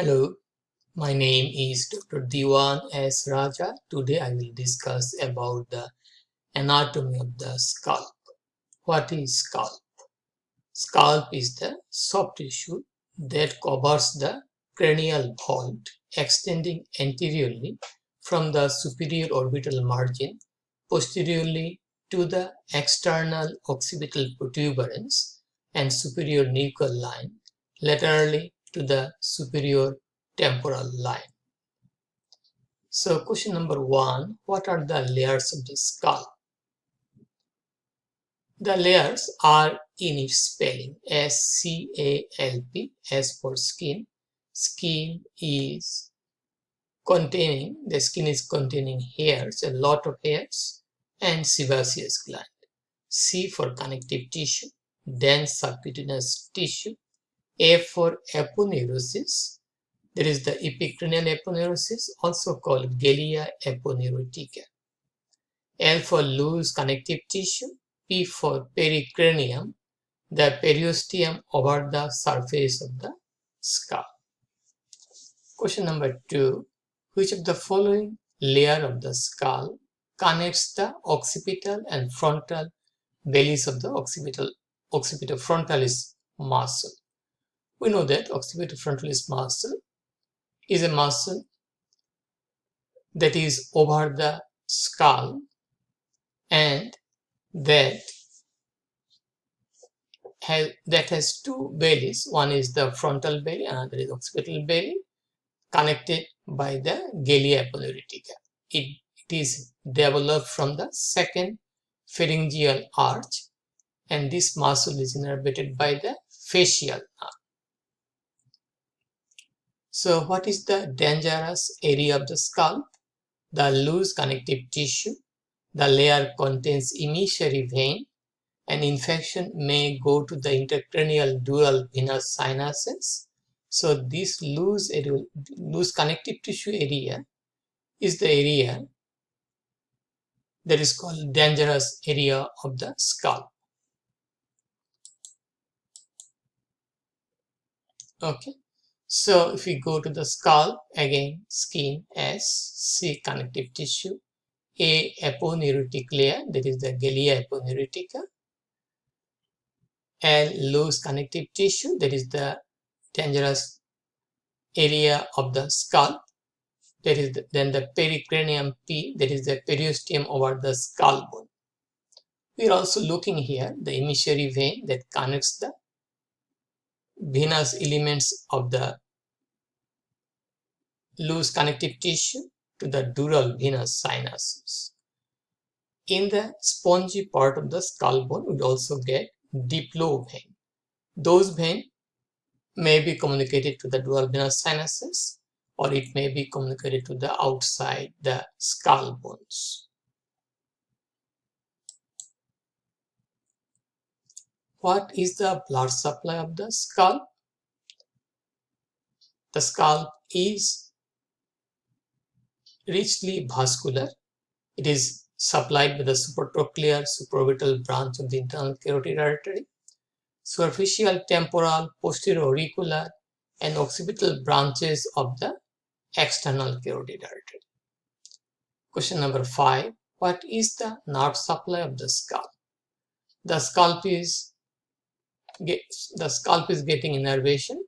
Hello, my name is Dr. Dewan S. Raja. Today I will discuss about the anatomy of the scalp. What is scalp? Scalp is the soft tissue that covers the cranial vault, extending anteriorly from the superior orbital margin posteriorly to the external occipital protuberance and superior nuchal line, laterally to the superior temporal line. So question number 1, what are the layers of the scalp? The layers are in its spelling, S-C-A-L-P, S for skin. Skin is containing hairs, a lot of hairs, and sebaceous gland. C for connective tissue, dense subcutaneous tissue. A for aponeurosis, there is the epicranial aponeurosis, also called Galea aponeurotica. L for loose connective tissue. P for pericranium, the periosteum over the surface of the skull. Question number 2. Which of the following layer of the skull connects the occipital and frontal bellies of the occipitofrontalis muscle? We know that occipitofrontalis muscle is a muscle that is over the skull and that has two bellies. One is the frontal belly, another is occipital belly, connected by the Galea aponeurotica. It is developed from the second pharyngeal arch, and this muscle is innervated by the facial nerve. So what is the dangerous area of the scalp? The loose connective tissue. The layer contains emissary vein. An infection may go to the intercranial dural venous sinuses. So this loose connective tissue area is the area that is called dangerous area of the scalp. Okay, so if we go to the scalp, again skin, S, C connective tissue, A aponeurotic layer, that is the Galea aponeurotica, L loose connective tissue, that is the dangerous area of the scalp. That is then the pericranium, P, that is the periosteum over the skull bone. We are also looking here the emissary vein that connects the venous elements of the loose connective tissue to the dural venous sinuses. In the spongy part of the skull bone, we also get diploid vein. Those veins may be communicated to the dural venous sinuses, or it may be communicated to the outside the skull bones. What is the blood supply of the scalp? The scalp is richly vascular. It is supplied by the supratrochlear supraorbital branch of the internal carotid artery, superficial temporal, posterior auricular, and occipital branches of the external carotid artery. Question number 5. What is the nerve supply of the scalp? The scalp is getting innervation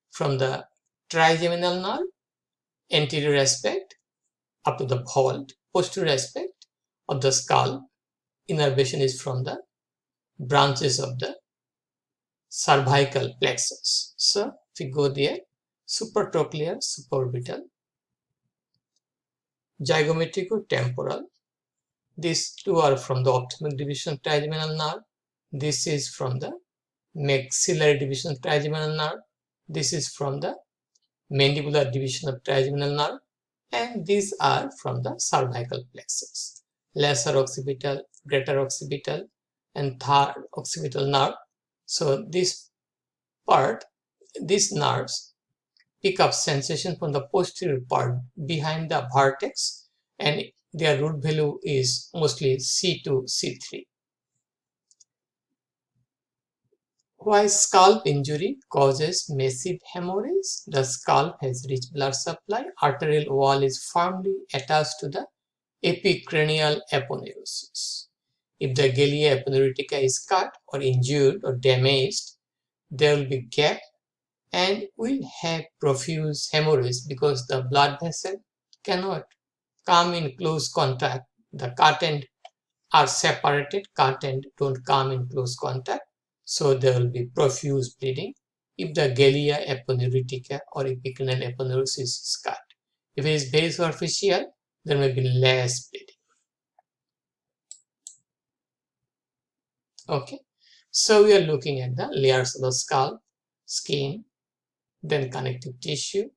from the trigeminal nerve, anterior aspect up to the vault. Posterior aspect of the scalp, innervation is from the branches of the cervical plexus. So if we go there, supratrochlear, supraorbital, zygomaticro-temporal. These two are from the ophthalmic division of trigeminal nerve. This is from the maxillary division of trigeminal nerve. This is from the mandibular division of trigeminal nerve. And these are from the cervical plexus. Lesser occipital, greater occipital, and third occipital nerve. So this part, these nerves pick up sensation from the posterior part behind the vertex, and their root value is mostly C2, C3. Why scalp injury causes massive hemorrhage? The scalp has rich blood supply. Arterial wall is firmly attached to the epicranial aponeurosis. If the galea aponeurotica is cut or injured or damaged, there will be gap and will have profuse hemorrhage because the blood vessel cannot come in close contact. The cut end are separated, cut end don't come in close contact, so there will be profuse bleeding if the galea aponeurotica or epicranial aponeurosis is cut. If it is very superficial, there may be less bleeding. Okay, so we are looking at the layers of the scalp, skin, then connective tissue,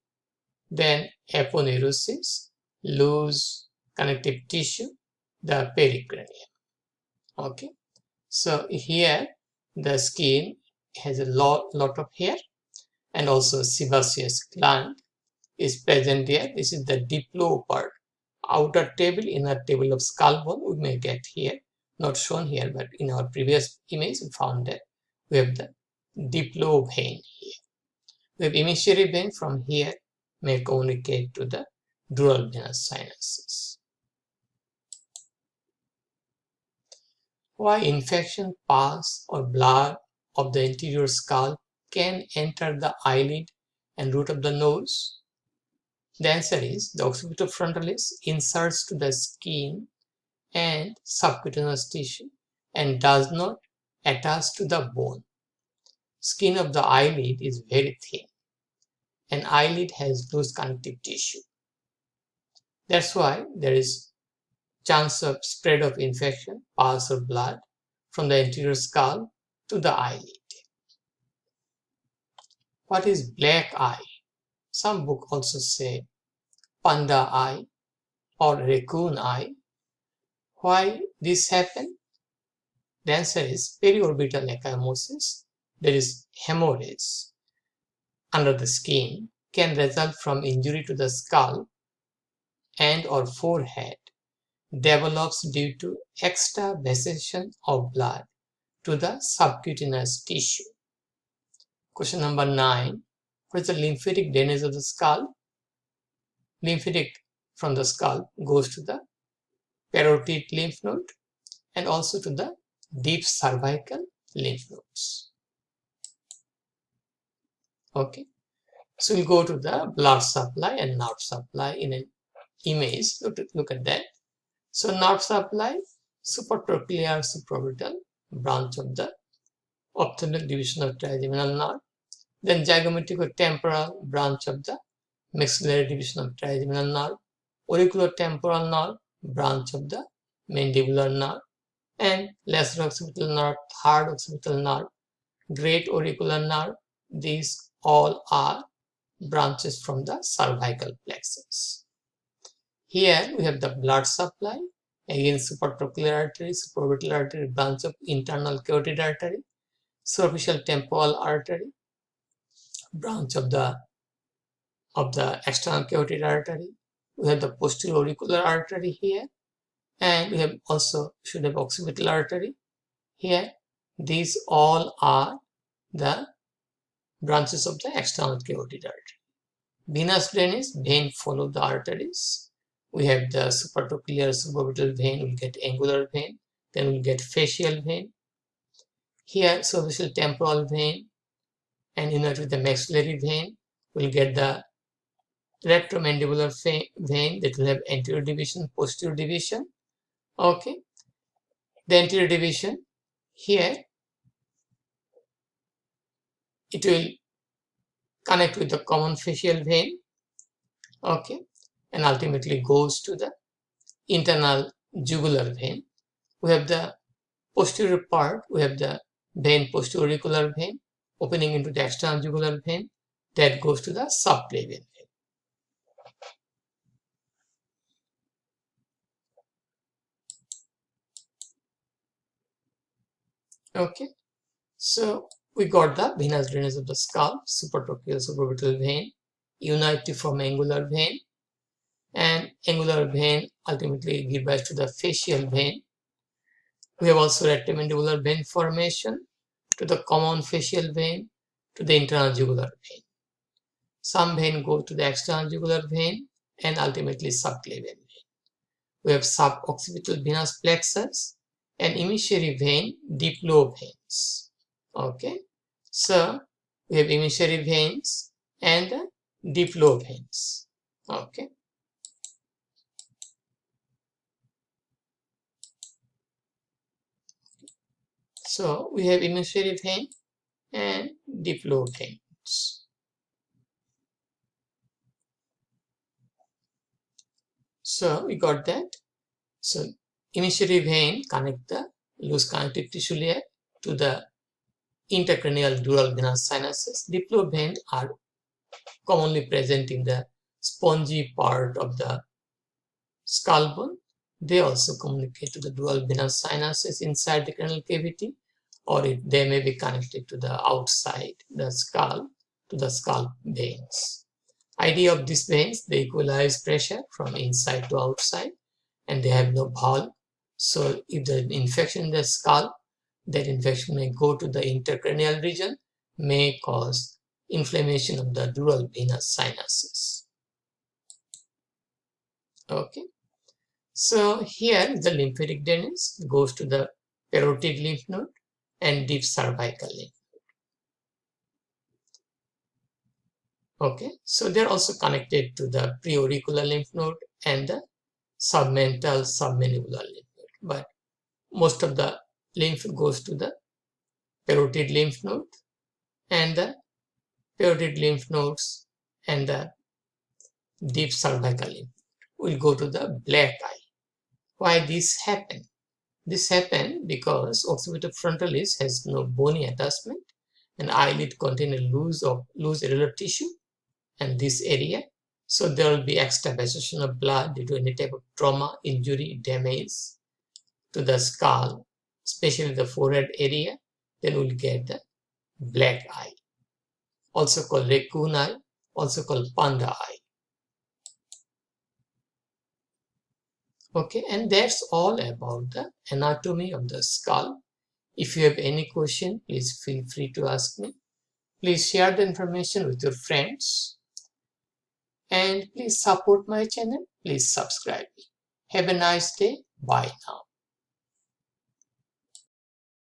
then aponeurosis, loose connective tissue, the pericranium. Okay, so here the skin has a lot of hair, and also sebaceous gland is present there. This is the diplo part, outer table, inner table of scalp bone we may get here, not shown here, but in our previous image we found that we have the diplo vein here. We have emissary vein from here may communicate to the dural venous sinuses. Why infection, pus or blood of the anterior scalp can enter the eyelid and root of the nose? The answer is the occipitofrontalis inserts to the skin and subcutaneous tissue and does not attach to the bone. Skin of the eyelid is very thin and eyelid has loose connective tissue. That's why there is chance of spread of infection, pus or blood from the anterior scalp to the eyelid. What is black eye? Some book also say panda eye or raccoon eye. Why this happen? The answer is periorbital ecchymosis. There is hemorrhage under the skin can result from injury to the scalp and or forehead, develops due to extravasation of blood to the subcutaneous tissue. Question number 9. What is the lymphatic drainage of the scalp? Lymphatic from the scalp goes to the parotid lymph node and also to the deep cervical lymph nodes. Okay, so we'll go to the blood supply and nerve supply in an image. Look at that. So nerve supply, supratrochlear supraorbital branch of the ophthalmic division of trigeminal nerve, then zygomatic-temporal branch of the maxillary division of trigeminal nerve, auriculotemporal nerve branch of the mandibular nerve, and lesser occipital nerve, third occipital nerve, great auricular nerve. These all are branches from the cervical plexus. Here we have the blood supply, again supratrochlear artery, supraorbital artery, branch of internal carotid artery, superficial temporal artery, branch of the external carotid artery. We have the posterior auricular artery here, and we have also should have occipital artery here. These all are the branches of the external carotid artery. Venous drainage, vein follow the arteries. We have the supratrochlear suborbital vein, we'll get angular vein, then we'll get facial vein. Here superficial temporal vein, and unite with the maxillary vein, we'll get the retromandibular vein that will have anterior division, posterior division. Okay, the anterior division here, it will connect with the common facial vein, okay, and ultimately goes to the internal jugular vein. We have the posterior part, we have the vein, posterior auricular vein, opening into the external jugular vein, that goes to the subclavian vein. Okay, so we got the venous drainage of the scalp, supratrochlear suborbital vein, unite to form angular vein, and angular vein ultimately give rise to the facial vein. We have also retromandibular vein formation, to the common facial vein to the internal jugular vein. Some vein go to the external jugular vein and ultimately subclavian vein. We have suboccipital venous plexus and emissary vein, deep lobe veins. Okay, so we have emissary veins and deep lobe veins. Okay. So we have emissary vein and deep lobe veins. So we got that. So emissary vein connect the loose connective tissue layer to the intercranial dural venous sinuses. Deep lobe vein are commonly present in the spongy part of the skull bone. They also communicate to the dural venous sinuses inside the cranial cavity, or they may be connected to the outside the skull to the scalp veins. Idea of these veins, they equalize pressure from inside to outside, and they have no valve. So if there is infection in the skull, that infection may go to the intercranial region, may cause inflammation of the dural venous sinuses. Okay, so here the lymphatic drainage goes to the parotid lymph node and deep cervical lymph node. Okay, so they're also connected to the preauricular lymph node and the submental submandibular lymph node, but most of the lymph goes to the parotid lymph node, and the parotid lymph nodes and the deep cervical lymph will go to the black eye. Why this happened? This happened because occipitofrontalis has no bony attachment, and eyelid contain a loose irregular tissue and this area. So there will be extravasation of blood due to any type of trauma, injury, damage to the skull, especially the forehead area. Then we'll get the black eye, also called raccoon eye, also called panda eye. Okay, and that's all about the anatomy of the skull. If you have any question, please feel free to ask me. Please share the information with your friends. And please support my channel. Please subscribe me. Have a nice day. Bye now.